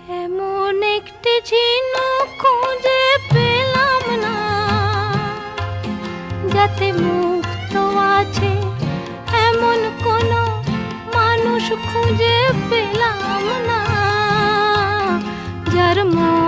এমন একটি ঝিনুক খুঁজে পেলাম না, যাতে মুক্ত আছে এমন কোনো মানুষ খুঁজে পেলাম না, যার মন